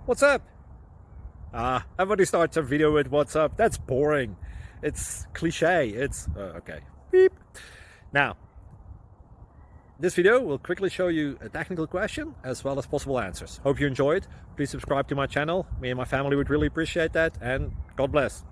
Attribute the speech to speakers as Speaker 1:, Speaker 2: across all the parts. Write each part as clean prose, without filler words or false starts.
Speaker 1: What's up? Everybody starts a video with what's up. That's boring. It's cliche. It's okay. Beep. Now, this video will quickly show you a technical question as well as possible answers. Hope you enjoyed. Please subscribe to my channel. Me and my family would really appreciate that, and God bless.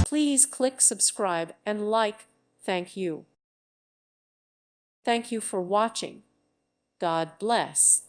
Speaker 2: Please click subscribe and like. Thank you. Thank you for watching. God bless.